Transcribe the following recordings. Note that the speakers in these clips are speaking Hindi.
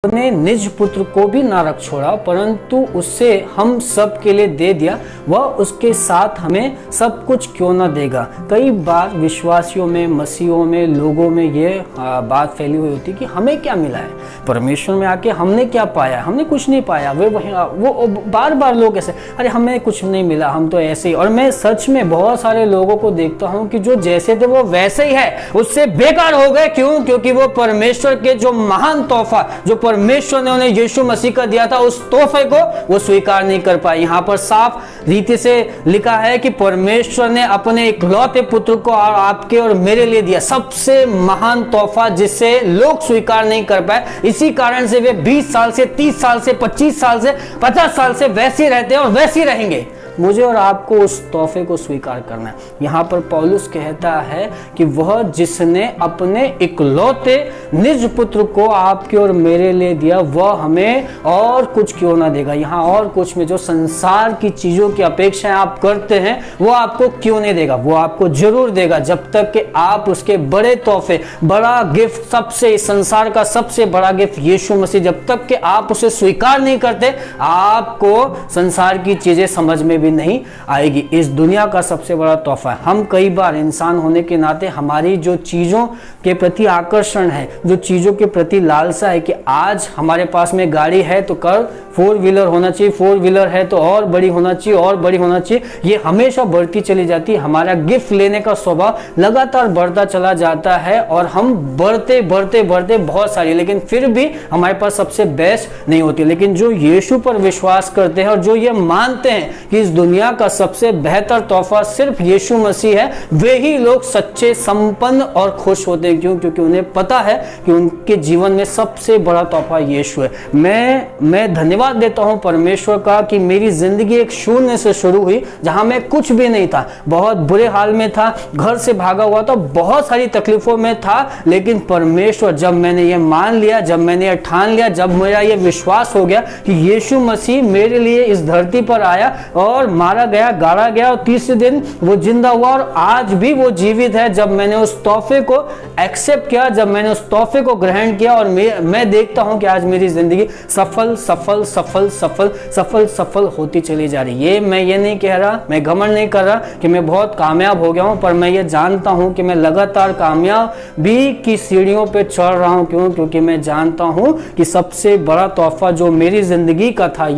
अपने निज पुत्र को भी ना रख छोड़ा, परंतु उससे हम सब के लिए दे दिया, वह उसके साथ हमें सब कुछ क्यों ना देगा। कई बार विश्वासियों में, मसीहों में, लोगों में ये बात फैली हुई होती कि हमें क्या मिला है, परमेश्वर में आके हमने क्या पाया, हमने कुछ नहीं पाया। वो बार बार लोग ऐसे, अरे हमें कुछ नहीं मिला, हम तो ऐसे ही। और मैं सच में बहुत सारे लोगों को देखता हूँ कि जो जैसे थे वो वैसे ही है, उससे बेकार हो गए। क्यों? क्योंकि वो परमेश्वर के जो महान तोहफा जो परमेश्वर ने उन्हें यीशु मसीह का दिया था, उस तोहफे को वो स्वीकार नहीं कर पाए। यहाँ पर साफ रीति से लिखा है कि परमेश्वर ने अपने इकलौते पुत्र को और आपके और मेरे लिए दिया, सबसे महान तोहफा जिसे लोग स्वीकार नहीं कर पाए। इसी कारण से वे 20 साल से, 30 साल से, 25 साल से, 50 साल से वैसे रहते हैं और वैसे ही रहेंगे। मुझे और आपको उस तोहफे को स्वीकार करना है। यहाँ पर पौलुस कहता है कि वह जिसने अपने इकलौते निज पुत्र को आपके और मेरे लिए दिया, वह हमें और कुछ क्यों ना देगा। यहाँ और कुछ में जो संसार की चीजों की अपेक्षाएं आप करते हैं, वो आपको क्यों नहीं देगा। वो आपको जरूर देगा, जब तक कि आप उसके बड़े तोहफे, बड़ा गिफ्ट, सबसे संसार का सबसे बड़ा गिफ्ट यीशु मसीह, जब तक कि आप उसे स्वीकार नहीं करते, आपको संसार की चीजें समझ में भी नहीं आएगी। इस दुनिया का सबसे बड़ा तोहफा है। हम कई बार इंसान होने के नाते हमारी जो चीजों के प्रति आकर्षण है, जो चीजों के प्रति लालसा है कि आज हमारे पास में गाड़ी है तो कल 4 व्हीलर होना चाहिए, 4 व्हीलर है तो और बड़ी होना चाहिए, और बड़ी होना चाहिए, ये हमेशा बढ़ती चली जाती है। हमारा गिफ्ट लेने का स्वभाव लगातार बढ़ता चला जाता है और हम बढ़ते बढ़ते बढ़ते बहुत सारी, लेकिन फिर भी हमारे पास सबसे बेस्ट नहीं होती। लेकिन जो यीशु पर विश्वास करते हैं और जो ये मानते हैं कि इस दुनिया का सबसे बेहतर तोहफा सिर्फ यीशु मसीह है, वे ही लोग सच्चे, संपन्न और खुश होते हैं। क्यों? क्योंकि उन्हें पता है कि उनके जीवन में सबसे बड़ा तोहफा यीशु है। मैं धन्यवाद देता हूं परमेश्वर का कि मेरी जिंदगी एक शून्य से शुरू हुई, जहां मैं कुछ भी नहीं था, बहुत बुरे हाल में था, घर से भागा हुआ था, बहुत सारी तकलीफों में था। लेकिन परमेश्वर, जब मैंने ये मान लिया, जब मैंने ये ठान लिया, जब मेरा ये विश्वास हो गया कि यीशु मसीह मेरे लिए इस धरती पर आया और मारा गया, गाड़ा गया और तीसरे दिन वो जिंदा हुआ और आज भी वो जीवित है, जब मैंने उस तोहफे को एक्सेप्ट किया, जब मैंने उस तोहफे को ग्रहण किया, और मैं देखता हूं कि आज मेरी जिंदगी सफल सफल सफल सफल सफल सफल होती चली जा रही है। मैं ये नहीं कह रहा, मैं घमंड नहीं कर रहा कि मैं बहुत कामयाब हो गया हूं, पर मैं ये जानता हूं कि मैं लगातार कामयाबी की सीढ़ियों पे चढ़ रहा हूं। क्यों? क्योंकि मैं जानता हूं कि सबसे बड़ा तोहफा जो मेरी जिंदगी का था,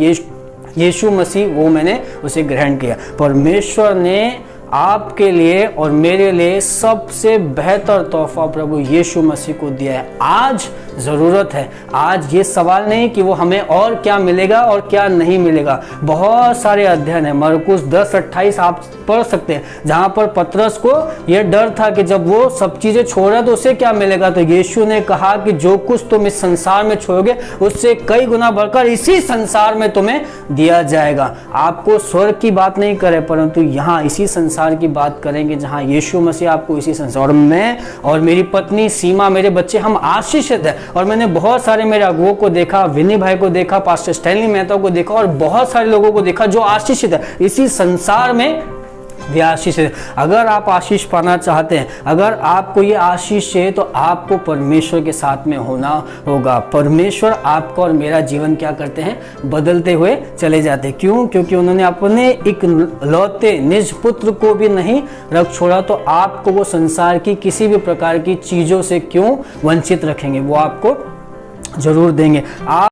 यीशु मसीह, वो मैंने उसे ग्रहण किया। परमेश्वर ने आपके लिए और मेरे लिए सबसे बेहतर तोहफा प्रभु यीशु मसीह को दिया है। आज जरूरत है, आज ये सवाल नहीं कि वो हमें और क्या मिलेगा और क्या नहीं मिलेगा। बहुत सारे अध्ययन है, मरकुस 10:28 आप पढ़ सकते हैं, जहां पर पतरस को यह डर था कि जब वो सब चीजें छोड़ा तो उसे क्या मिलेगा। तो यीशु ने कहा कि जो कुछ तुम इस संसार में छोड़ोगे, उससे कई गुना बढ़कर इसी संसार में तुम्हें दिया जाएगा। आपको स्वर्ग की बात नहीं करे, परंतु यहाँ इसी संसार की बात करेंगे जहां यीशु मसीह आपको इसी संसार। और मैं और मेरी पत्नी सीमा, मेरे बच्चे, हम आशीषित हैं। और मैंने बहुत सारे मेरे अगुओं को देखा, विनी भाई को देखा, पास्टर स्टैनली मेहता को देखा और बहुत सारे लोगों को देखा जो आशीषित है। इसी संसार में वे आशीष है। अगर आप आशीष पाना चाहते हैं, अगर आपको ये आशीष है, तो आपको परमेश्वर के साथ में होना होगा। परमेश्वर आपका और मेरा जीवन क्या करते हैं? बदलते हुए चले जाते हैं। क्यों? क्योंकि उन्होंने अपने इकलौते निज पुत्र को भी नहीं रख छोड़ा, तो आपको वो संसार की किसी भी प्रकार की चीजों से क्यों वंचित रखेंगे, वो आपको जरूर देंगे। आप